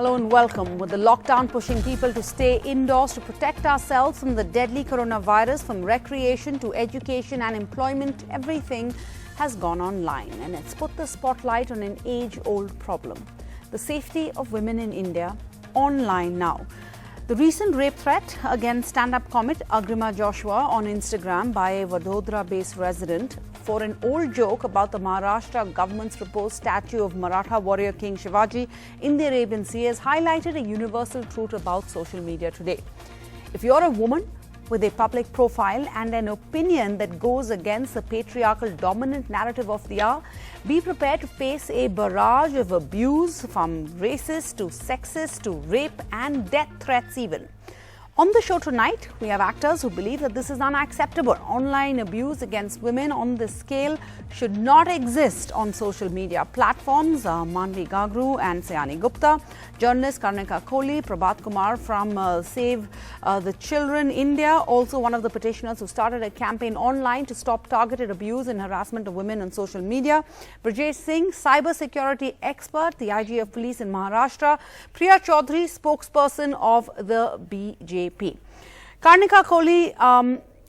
Hello and welcome. With the lockdown pushing people to stay indoors to protect ourselves from the deadly coronavirus, from recreation to education and employment, everything has gone online, and it's put the spotlight on an age-old problem: the safety of women in India online now. The recent rape threat against stand-up comic Agrima Joshua on Instagram by a Vadodara-based resident for an old joke about the Maharashtra government's proposed statue of Maratha warrior King Shivaji in the Arabian Sea has highlighted a universal truth about social media today. If you're a woman with a public profile and an opinion that goes against the patriarchal dominant narrative of the hour, be prepared to face a barrage of abuse, from racist to sexist to rape and death threats even. On the show tonight, we have actors who believe that this is unacceptable. Online abuse against women on this scale should not exist on social media platforms. Manvi Gagru and Sayani Gupta, journalist Karnika Kohli, Prabhat Kumar from Save the Children India, also one of the petitioners who started a campaign online to stop targeted abuse and harassment of women on social media. Brajesh Singh, cyber security expert, the IG of police in Maharashtra. Priya Chaudhary, spokesperson of the BJP. Karnika Kohli,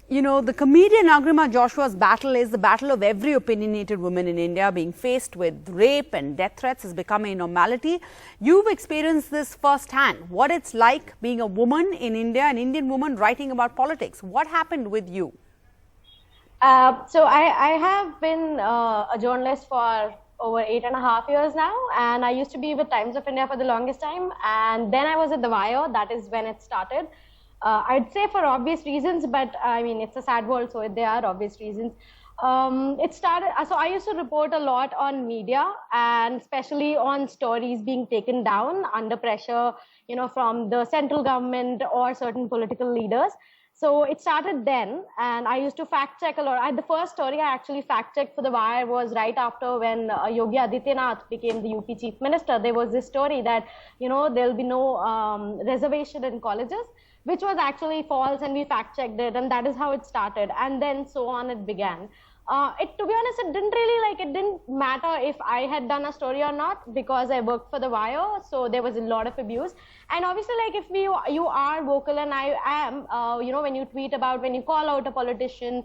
the comedian Agrima Joshua's battle is the battle of every opinionated woman in India. Being faced with rape and death threats has become a normality. You've experienced this firsthand, what it's like being a woman in India, an Indian woman writing about politics. What happened with you? So I have been a journalist for over 8.5 years now, and I used to be with Times of India for the longest time, and then I was at The Wire. That is when it started. I'd say for obvious reasons, but I mean, it's a sad world, so there are obvious reasons. It started, so I used to report a lot on media, and especially on stories being taken down under pressure, from the central government or certain political leaders. So it started then, and I used to fact check a lot. The first story I actually fact checked for The Wire was right after when Yogi Adityanath became the UP chief minister. There was this story that, there'll be no reservation in colleges, which was actually false, and we fact checked it, and that is how it started. And then so on it began. To be honest, it didn't matter if I had done a story or not, because I worked for The Wire, so there was a lot of abuse. And obviously, if you are vocal, and I am, when you tweet about, when you call out a politician,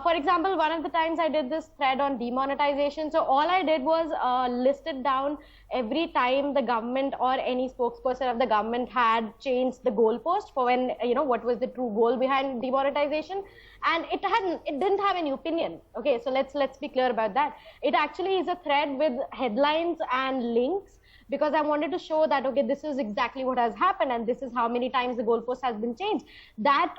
for example, one of the times I did this thread on demonetization. So all I did was listed down every time the government or any spokesperson of the government had changed the goalpost for when, what was the true goal behind demonetization. And it didn't have any opinion. Okay, so let's be clear about that. It actually is a thread with headlines and links, because I wanted to show that, okay, this is exactly what has happened, and this is how many times the goalpost has been changed. That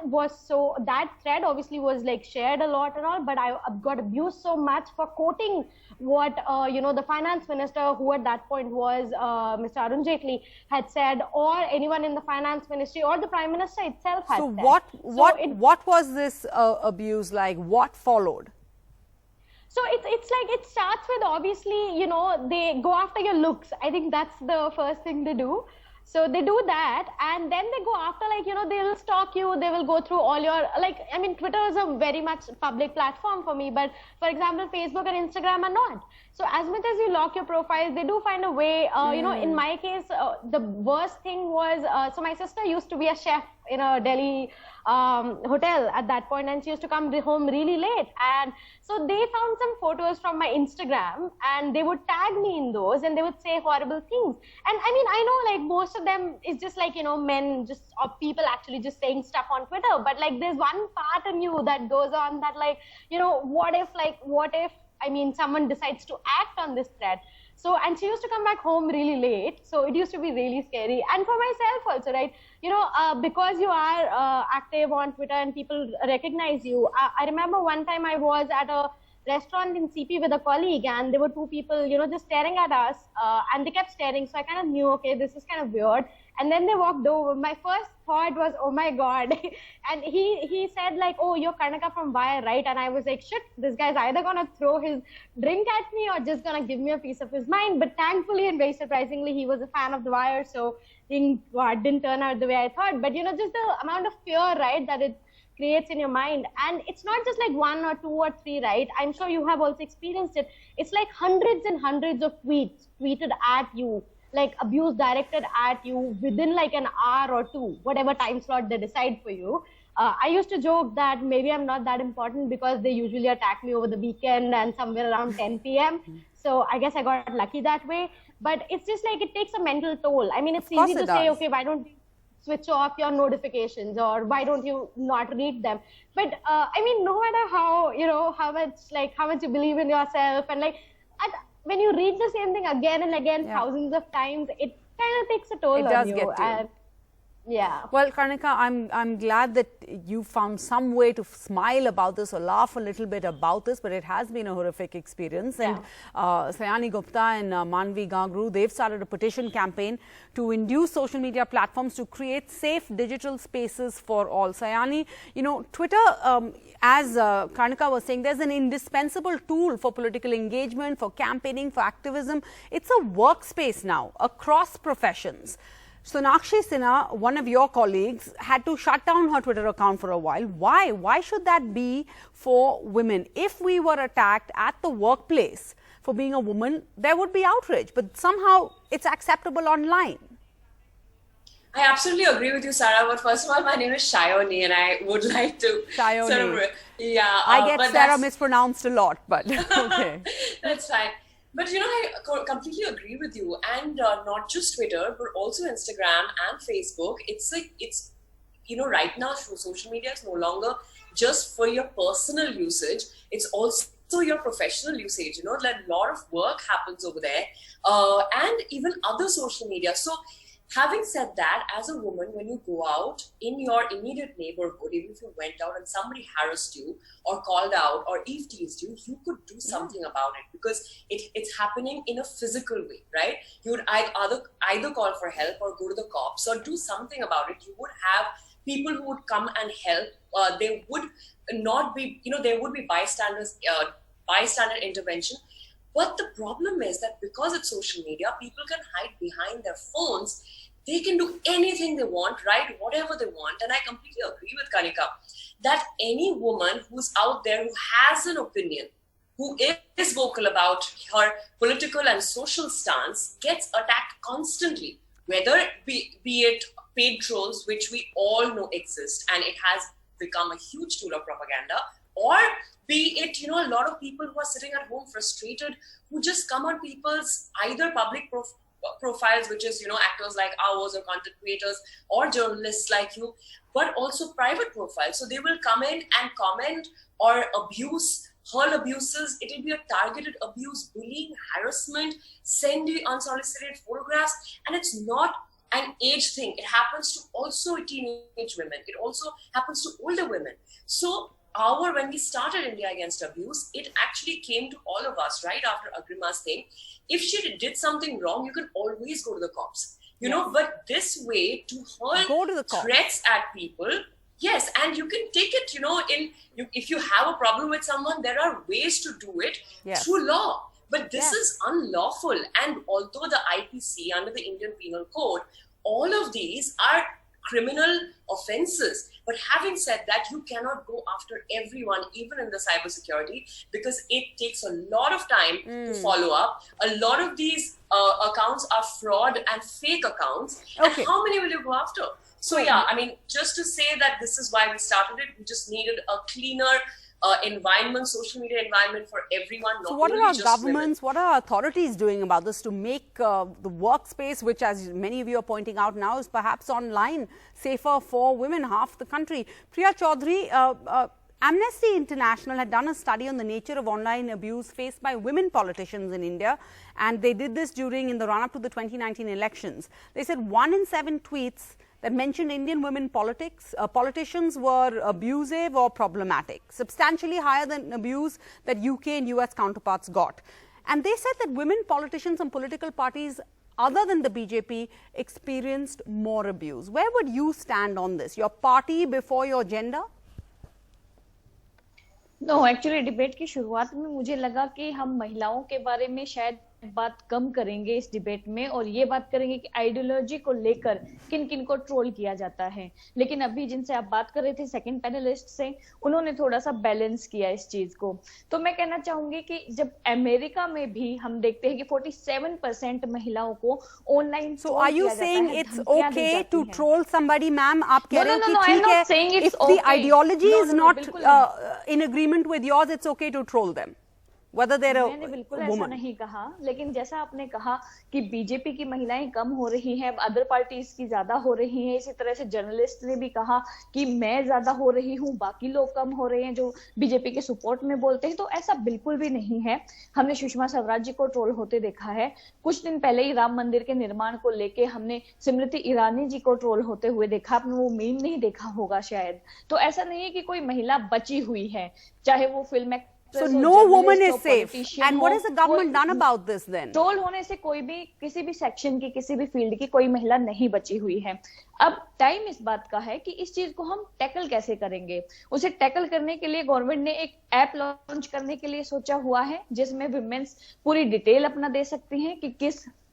thread obviously was shared a lot and all, but I got abused so much for quoting what, the finance minister, who at that point was Mr. Arun Jaitley, had said, or anyone in the finance ministry, or the prime minister itself had said. What was this abuse like? What followed? So it starts with, obviously, they go after your looks. I think that's the first thing they do. So they do that, and then they go after, they will stalk you, they will go through all your, Twitter is a very much public platform for me, but for example, Facebook and Instagram are not. So as much as you lock your profiles, they do find a way, in my case, the worst thing was, so my sister used to be a chef in a Delhi hotel at that point, and she used to come home really late. And so they found some photos from my Instagram, and they would tag me in those, and they would say horrible things. And I know most of them is just men, just, or people actually just saying stuff on Twitter. But there's one part in you that goes on that what if someone decides to act on this thread. So, and she used to come back home really late. So it used to be really scary. And for myself also, right? Because you are active on Twitter and people recognize you. I remember one time I was at a restaurant in CP with a colleague, and there were two people, just staring at us, and they kept staring. So I kind of knew, okay, this is kind of weird. And then they walked over. My first thought was, oh my God. And he said oh, you're Karnika from Wire, right? And I was like, shit, this guy's either going to throw his drink at me or just going to give me a piece of his mind. But thankfully and very surprisingly, he was a fan of The Wire. So it didn't turn out the way I thought. But, just the amount of fear, right, that it creates in your mind. And it's not just one or two or three, right? I'm sure you have also experienced it. It's hundreds and hundreds of tweets tweeted at you. like abuse directed at you within like an hour or two, whatever time slot they decide for you. I used to joke that maybe I'm not that important because they usually attack me over the weekend and somewhere around 10 p.m. So I guess I got lucky that way. But it's just like it takes a mental toll. I mean, it's easy to say, okay, why don't you switch off your notifications, or why don't you not read them? But I mean, no matter how, you know, how much you believe in yourself, and like when you read the same thing again and again, thousands of times, it kind of takes a toll on you. It does get to you. And, yeah. Well, Karnika, I'm glad that you found some way to smile about this or laugh a little bit about this, but it has been a horrific experience. And Sayani Gupta and Manvi Gagru, they've started a petition campaign to induce social media platforms to create safe digital spaces for all. Sayani, you know, Twitter, as Karnika was saying, there's an indispensable tool for political engagement, for campaigning, for activism. It's a workspace now across professions. Sonakshi Sinha, one of your colleagues, had to shut down her Twitter account for a while. Why? Why should that be for women? If we were attacked at the workplace for being a woman, there would be outrage. But somehow it's acceptable online. I absolutely agree with you, Sarah. But first of all, my name is Shayoni, and I would like to Shayoni. sort of, I get Sarah mispronounced a lot, but okay. That's fine. But you know, I completely agree with you, and not just Twitter, but also Instagram and Facebook. It's like, it's, you know, right now social media is no longer just for your personal usage. It's also your professional usage. You know, like a lot of work happens over there, and even other social media. So having said that, as a woman, when you go out in your immediate neighborhood, even if you went out and somebody harassed you or called out or eve-teased you, you could do something about it, because it's happening in a physical way, right? You would either call for help or go to the cops or do something about it. You would have people who would come and help. They would not be, you know, there would be bystander intervention. But the problem is that because it's social media, people can hide behind their phones. They can do anything they want, write whatever they want. And I completely agree with Kanika that any woman who's out there who has an opinion, who is vocal about her political and social stance, gets attacked constantly, whether be it paid trolls, which we all know exist, and it has become a huge tool of propaganda, or be it, you know, a lot of people who are sitting at home frustrated, who just come on people's either public profiles, which is, you know, actors like ours or content creators or journalists like you, but also private profiles. So they will come in and comment or abuse, hurl abuses. It will be a targeted abuse, bullying, harassment, send you unsolicited photographs. And it's not an age thing. It happens to also teenage women. It also happens to older women. So when we started India Against Abuse, it actually came to all of us right after Agrima's thing. If she did something wrong, you can always go to the cops, you know, but this way to hurl threats at people, yes, and you can take it, you know, if you have a problem with someone, there are ways to do it through law. But this is unlawful. And although the IPC, under the Indian Penal Code, all of these are criminal offenses. But having said that, you cannot go after everyone, even in the cybersecurity, because it takes a lot of time to follow up. A lot of these accounts are fraud and fake accounts. Okay. And how many will you go after? So yeah, I mean, just to say that this is why we started it, we just needed a cleaner environment, social media environment for everyone. So what are our governments, what are our authorities doing about this to make the workspace, which as many of you are pointing out now is perhaps online, safer for women, half the country? Priya Chaudhary, Amnesty International had done a study on the nature of online abuse faced by women politicians in India, and they did this in the run-up to the 2019 elections. They said 1 in 7 tweets that mentioned Indian women politicians were abusive or problematic, substantially higher than abuse that UK and US counterparts got. And they said that women politicians and political parties other than the BJP experienced more abuse. Where would you stand on this? Your party before your gender? No, actually debate की शुरुआत में मुझे लगा कि हम महिलाओं के बारे में शायद बात कम करेंगे इस डिबेट में और ये बात करेंगे कि आइडियोलॉजी को लेकर किन किन को ट्रोल किया जाता है। लेकिन अभी जिनसे आप बात कर रहे थे सेकंड पैनलिस्ट से, उन्होंने थोड़ा सा बैलेंस किया इस चीज को। तो मैं कहना चाहूंगी कि जब अमेरिका में भी हम देखते हैं कि 47% महिलाओं को online So are you saying it's okay to troll somebody, ma'am? आप कह रहे हो कि ठीक है, if the ideology is not in agreement with yours, it's okay to troll them, whether they're a मैंने बिल्कुल ऐसा woman. नहीं कहा, लेकिन जैसा आपने कहा कि बीजेपी की महिलाएं कम हो रही हैं, अदर पार्टीज की ज्यादा हो रही हैं, इसी तरह से जर्नलिस्ट ने भी कहा कि मैं ज्यादा हो रही हूँ, बाकी लोग कम हो रहे हैं जो बीजेपी के सपोर्ट में बोलते हैं। तो ऐसा बिल्कुल भी नहीं है। हमने सुषमा स्वराज जी को ट्रोल होते देखा है। कुछ दिन पहले ही राम मंदिर के निर्माण को लेके हमने स्मृति ईरानी जी को ट्रोल होते हुए देखा। आपने वो मीम नहीं देखा होगा शायद। तो ऐसा नहीं है कि कोई महिला बची हुई है, चाहे वो film So no woman is safe. And what has the government done about this then? Troll होने से कोई भी किसी भी सेक्शन की, किसी भी फील्ड की कोई महिला नहीं बची हुई है। अब टाइम इस बात का है कि इस चीज को हम टैकल कैसे करेंगे। उसे टैकल करने के लिए गवर्नमेंट ने एक ऐप लॉन्च करने के लिए सोचा हुआ है, जिसमें विमेंस पूरी डिटेल अपना दे सकती हैं कि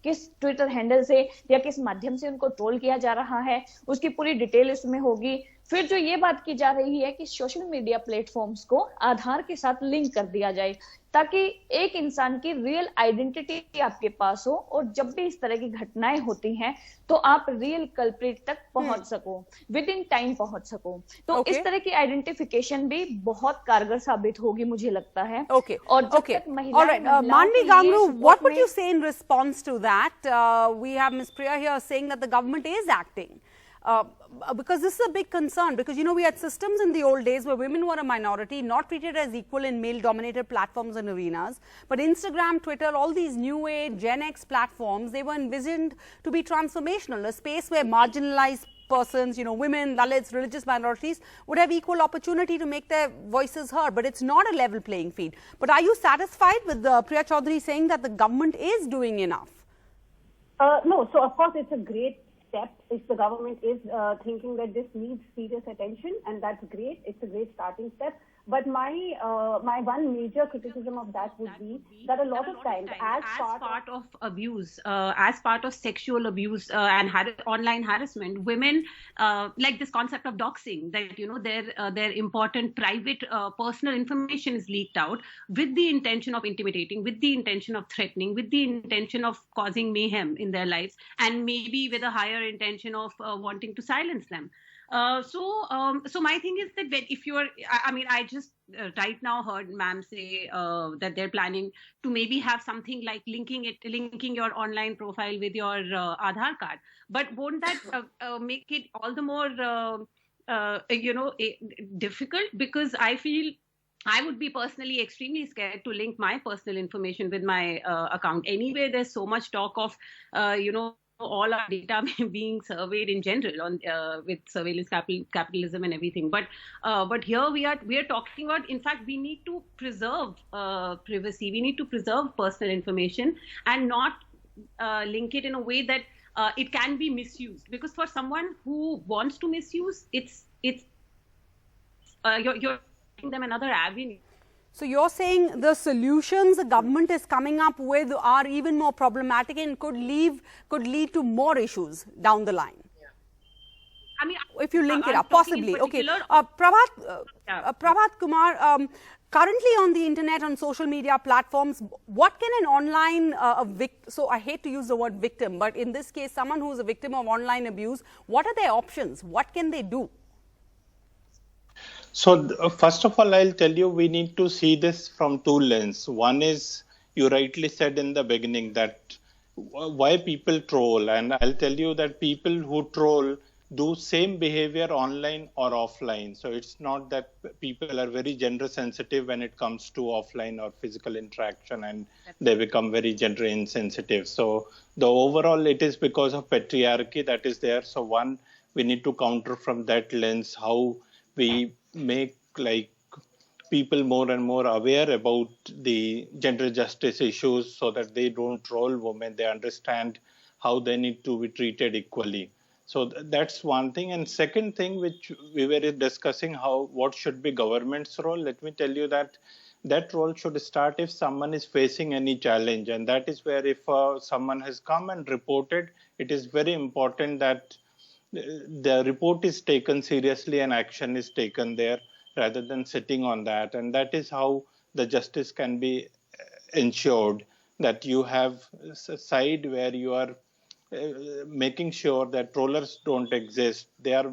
किस ट्विटर हैंडल से या किस माध्यम से उनको ट्रोल किया जा रहा है, उसकी पूरी डिटेल उसमें होगी। फिर जो ये बात की जा रही है कि सोशल मीडिया प्लेटफॉर्म्स को आधार के साथ लिंक कर दिया जाए, ताकि एक इंसान की रियल आइडेंटिटी आपके पास हो और जब भी इस तरह की घटनाएं होती हैं तो आप रियल कल्प्रिट तक पहुंच सको, विद इन टाइम पहुंच सको। तो इस तरह की आइडेंटिफिकेशन भी बहुत कारगर साबित होगी मुझे लगता है। और जब तक महिलाएं Manvi Gangru, what would you say in response to that? We have Ms. Priya here saying that the government is acting. Because this is a big concern, because you know we had systems in the old days where women were a minority, not treated as equal in male dominated platforms and arenas, but Instagram, Twitter, all these new age Gen X platforms, they were envisioned to be transformational, a space where marginalized persons, you know, women, Dalits, religious minorities would have equal opportunity to make their voices heard, but it's not a level playing field. But are you satisfied with Priya Chaudhary saying that the government is doing enough? No, so of course it's a great step if the government is thinking that this needs serious attention, and that's great. It's a great starting step. But my one major criticism of that would be that a lot of times as part of abuse, as part of sexual abuse and online harassment, women like this concept of doxing, that you know their important private personal information is leaked out with the intention of intimidating, with the intention of threatening, with the intention of causing mayhem in their lives, and maybe with a higher intention of wanting to silence them. So my thing is that if you are, I mean, I just right now heard ma'am say that they're planning to maybe have something like linking your online profile with your Aadhaar card. But won't that make it all the more, difficult? Because I feel I would be personally extremely scared to link my personal information with my account. Anyway, there's so much talk of, all our data being surveyed in general on with surveillance capitalism and everything. But here we are talking about, in fact, we need to preserve privacy. We need to preserve personal information and not link it in a way that it can be misused. Because for someone who wants to misuse, you're giving them another avenue. So you're saying the solutions the government is coming up with are even more problematic and could lead to more issues down the line. Yeah. I mean, if you link it up, possibly. Okay, Prabhat Kumar, currently on the internet, on social media platforms, what can an online so I hate to use the word victim, but in this case, someone who is a victim of online abuse, what are their options? What can they do? So first of all, I'll tell you, we need to see this from two lenses. One is, you rightly said in the beginning that why people troll. And I'll tell you that people who troll do same behavior online or offline. So it's not that people are very gender sensitive when it comes to offline or physical interaction and they become very gender insensitive. So the overall, it is because of patriarchy that is there. So one, we need to counter from that lens how we make like people more and more aware about the gender justice issues so that they don't troll women. They understand how they need to be treated equally. So that's one thing. And second thing, which we were discussing, what should be government's role. Let me tell you that that role should start if someone is facing any challenge. And that is where if someone has come and reported, it is very important that the report is taken seriously and action is taken there rather than sitting on that. And that is how the justice can be ensured, that you have a side where you are making sure that trollers don't exist. They are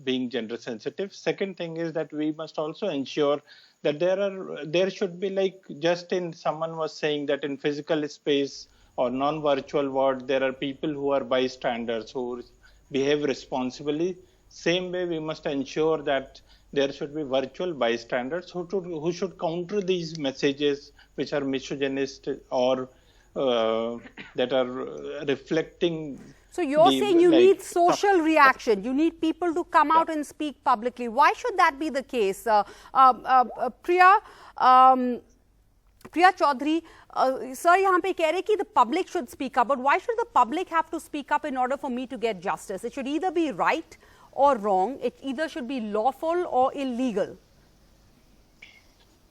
being gender sensitive. Second thing is that we must also ensure that there should be, like just in someone was saying that in physical space or non-virtual world, there are people who are bystanders who behave responsibly. Same way, we must ensure that there should be virtual bystanders who should counter these messages which are misogynist or that are reflecting. So you're saying you need social reaction. You need people to come out and speak publicly. Why should that be the case? Priya Chaudhary, sir, यहाँ पे कह रहे कि the public should speak up. But why should the public have to speak up in order for me to get justice? It should either be right or wrong. It either should be lawful or illegal.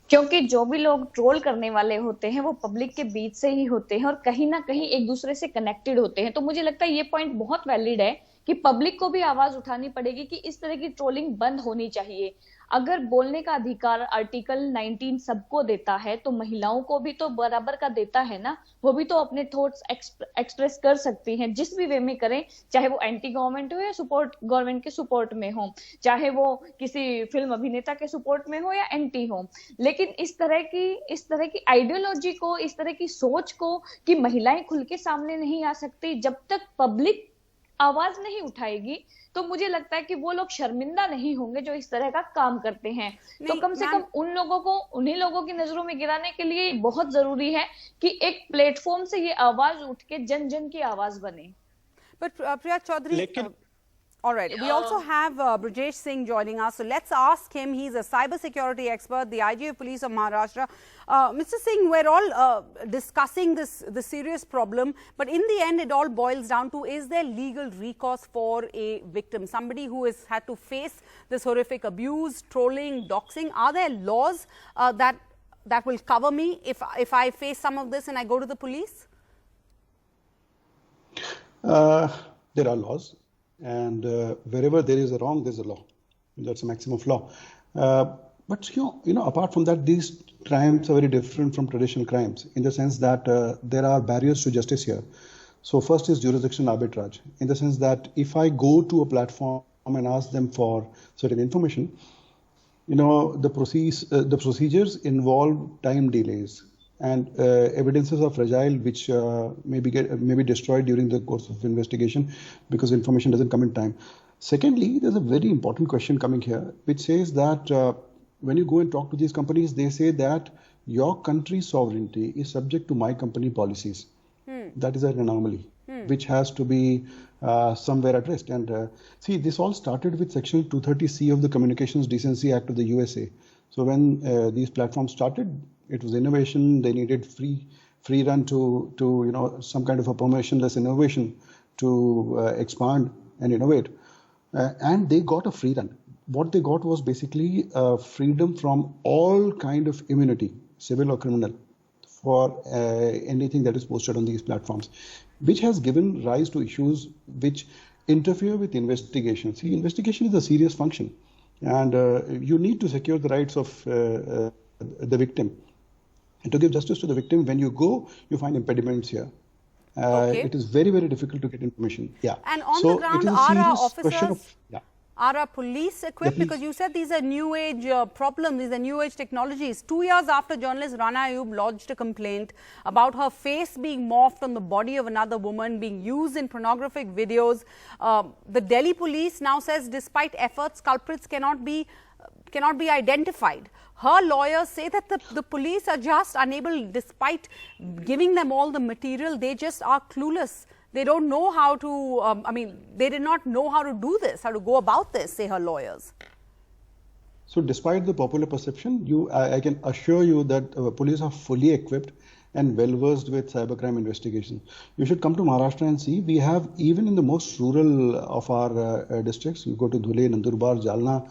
क्योंकि जो भी लोग troll करने वाले होते हैं वो public के बीच से ही होते हैं और कहीं ना कहीं एक दूसरे से कनेक्टेड होते हैं। तो मुझे लगता है ये पॉइंट बहुत वैलिड है कि पब्लिक को भी आवाज उठानी पड़ेगी कि इस तरह की ट्रोलिंग बंद होनी चाहिए। अगर बोलने का अधिकार आर्टिकल 19 सबको देता है तो महिलाओं को भी तो बराबर का देता है ना। वो भी तो अपने थॉट्स एक्सप्रेस कर सकती हैं जिस भी वे में करें, चाहे वो एंटी गवर्नमेंट हो या सपोर्ट गवर्नमेंट के सपोर्ट में हो, चाहे वो किसी फिल्म अभिनेता के सपोर्ट में हो या एंटी हो। लेकिन इस तरह की आइडियोलॉजी को, इस तरह की सोच को कि महिलाएं खुल के सामने नहीं आ सकती, जब तक पब्लिक आवाज नहीं उठाएगी तो मुझे लगता है कि वो लोग शर्मिंदा नहीं होंगे जो इस तरह का काम करते हैं। तो कम से कम उन लोगों को, उन्हीं लोगों की नजरों में गिराने के लिए बहुत जरूरी है कि एक प्लेटफॉर्म से ये आवाज उठ के जन जन की आवाज बने। But Priya Chaudhary, all right, we also have Brajesh Singh joining us, so let's ask him. He's a cyber security expert, the IG of Police of Maharashtra. Mr. Singh, we're all discussing the serious problem, but in the end it all boils down to, is there legal recourse for a victim, somebody who has had to face this horrific abuse, trolling, doxing? Are there laws that will cover me if I face some of this and I go to the police? There are laws. And wherever there is a wrong, there's a law. That's a maximum of law. But you know, apart from that, these crimes are very different from traditional crimes in the sense that there are barriers to justice here. So first is jurisdictional arbitrage, in the sense that if I go to a platform and ask them for certain information, you know, the procedures involve time delays. And evidences are fragile, which may be destroyed during the course of investigation because information doesn't come in time. Secondly, there's a very important question coming here, which says that when you go and talk to these companies, they say that your country's sovereignty is subject to my company policies. That is an anomaly, which has to be somewhere addressed. And see, this all started with Section 230C of the Communications Decency Act of the USA. So when these platforms started, it was innovation. They needed free run to you know, some kind of a permissionless innovation to expand and innovate, and they got a free run. What they got was basically freedom from all kind of immunity, civil or criminal, for anything that is posted on these platforms, which has given rise to issues which interfere with investigation. See, investigation is a serious function, and you need to secure the rights of the victim. And to give justice to the victim, when you go, you find impediments here. It is very, very difficult to get information. Yeah. And on the ground, are our officers, are our police equipped? Because you said these are new age problems, these are new age technologies. 2 years after journalist Rana Ayub lodged a complaint about her face being morphed on the body of another woman, being used in pornographic videos, the Delhi police now says despite efforts, culprits cannot be identified. Her lawyers say that the police are just unable, despite giving them all the material, they just are clueless. They don't know how to, they did not know how to do this, how to go about this, say her lawyers. So despite the popular perception, I can assure you that police are fully equipped and well versed with cybercrime investigation. You should come to Maharashtra and see. We have, even in the most rural of our districts, you go to Dhule, Nandurbar, Jalna,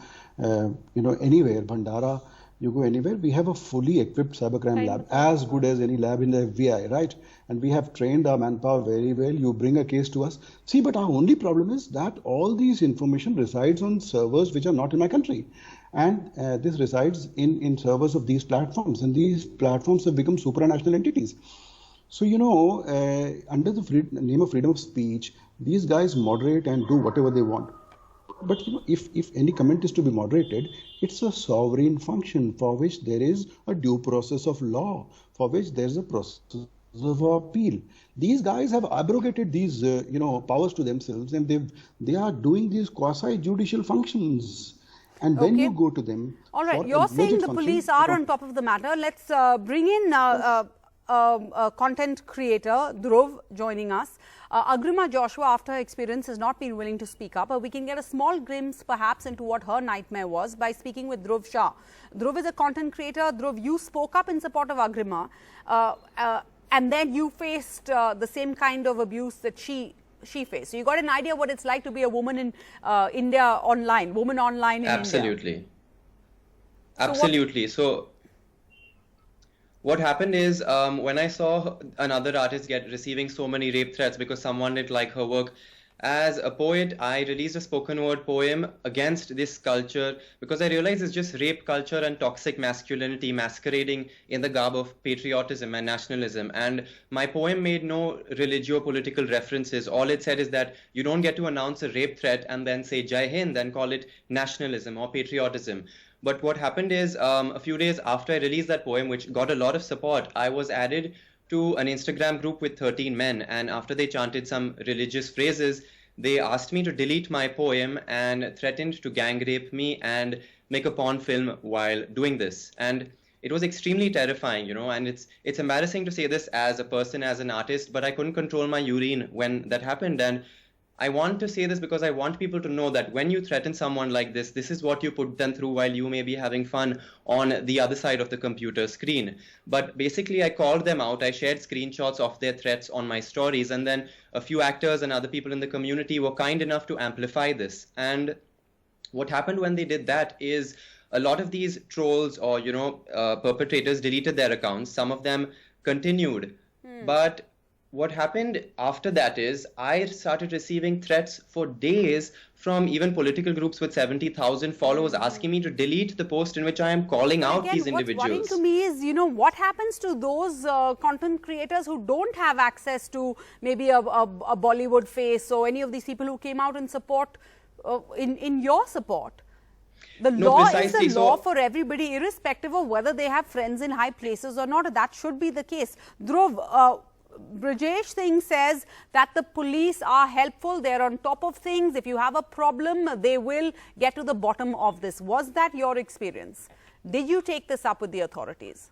you know, anywhere, Bhandara, You go anywhere, we have a fully equipped cybercrime lab, as good as any lab in the FBI, right? And we have trained our manpower very well. You bring a case to us. See, but our only problem is that all these information resides on servers which are not in my country. And this resides in servers of these platforms. And these platforms have become supranational entities. So, under the name of freedom of speech, these guys moderate and do whatever they want. But if any comment is to be moderated, it's a sovereign function for which there is a due process of law, for which there is a process of appeal. These guys have abrogated these, powers to themselves, and they are doing these quasi-judicial functions. And when you go to them, all right, you're saying the police are on top of the matter. Let's bring in content creator Dhruv joining us. Agrima Joshua, after her experience, has not been willing to speak up, but we can get a small glimpse perhaps into what her nightmare was by speaking with Dhruv Shah. Dhruv is a content creator. Dhruv, you spoke up in support of Agrima, and then you faced the same kind of abuse that she faced. So you got an idea what it's like to be a woman in India online, woman online in Absolutely. India. Absolutely. So what happened is when I saw another artist receiving so many rape threats because someone didn't like her work, as a poet, I released a spoken word poem against this culture because I realized it's just rape culture and toxic masculinity masquerading in the garb of patriotism and nationalism. And my poem made no religio-political references. All it said is that you don't get to announce a rape threat and then say Jai Hind and call it nationalism or patriotism. But what happened is a few days after I released that poem, which got a lot of support, I was added to an Instagram group with 13 men. And after they chanted some religious phrases, they asked me to delete my poem and threatened to gang rape me and make a porn film while doing this. And it was extremely terrifying, and it's embarrassing to say this as a person, as an artist, but I couldn't control my urine when that happened. And I want to say this because I want people to know that when you threaten someone like this is what you put them through while you may be having fun on the other side of the computer screen. But basically, I called them out. I shared screenshots of their threats on my stories. And then a few actors and other people in the community were kind enough to amplify this. And what happened when they did that is a lot of these trolls or, perpetrators deleted their accounts. Some of them continued. But what happened after that is I started receiving threats for days from even political groups with 70,000 followers asking me to delete the post in which I am calling out these individuals. What's worrying to me is, what happens to those content creators who don't have access to maybe a Bollywood face or any of these people who came out in support, in your support? The law is the law for everybody, irrespective of whether they have friends in high places or not. That should be the case. Dhruv, Brajesh Singh says that the police are helpful. They're on top of things. If you have a problem, they will get to the bottom of this. Was that your experience? Did you take this up with the authorities?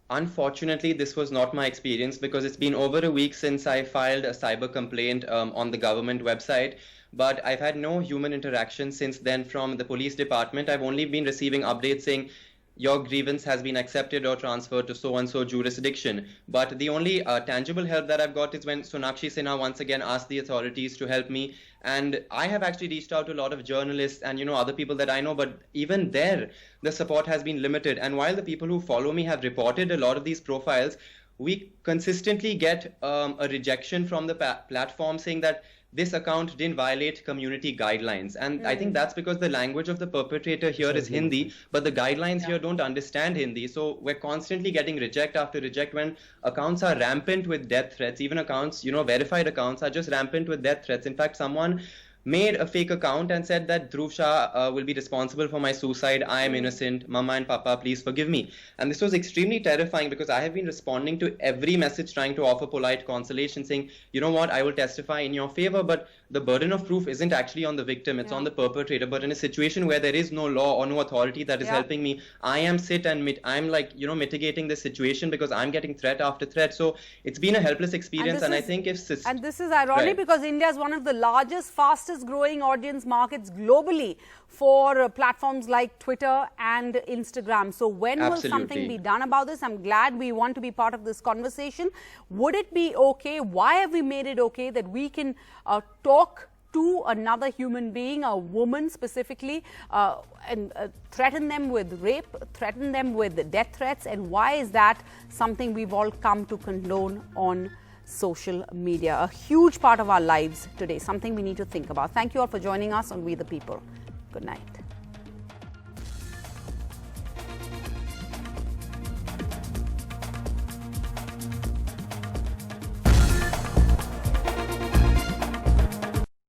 Unfortunately, this was not my experience because it's been over a week since I filed a cyber complaint on the government website. But I've had no human interaction since then from the police department. I've only been receiving updates saying, your grievance has been accepted or transferred to so-and-so jurisdiction. But the only tangible help that I've got is when Sonakshi Sinha once again asked the authorities to help me. And I have actually reached out to a lot of journalists and, other people that I know, but even there, the support has been limited. And while the people who follow me have reported a lot of these profiles, we consistently get a rejection from the platform saying that this account didn't violate community guidelines. And I think that's because the language of the perpetrator here is Hindi, but the guidelines here don't understand Hindi. So we're constantly getting reject after reject when accounts are rampant with death threats. Even accounts, verified accounts are just rampant with death threats. In fact, someone made a fake account and said that Dhruv Shah will be responsible for my suicide. I am innocent. Mama and Papa, please forgive me. And this was extremely terrifying because I have been responding to every message trying to offer polite consolation saying, you know what, I will testify in your favor. But the burden of proof isn't actually on the victim. It's on the perpetrator. But in a situation where there is no law or no authority that is helping me, I am I'm mitigating this situation because I'm getting threat after threat. So it's been a helpless experience. And I think if... And this is ironic because India is one of the largest, fastest growing audience markets globally for platforms like Twitter and Instagram. So when will something be done about this? I'm glad we want to be part of this conversation. Would it be okay? Why have we made it okay that we can talk to another human being, a woman specifically, and threaten them with rape, threaten them with death threats? And why is that something we've all come to condone on social media? A huge part of our lives today, something we need to think about. Thank you all for joining us on We the People. Good night.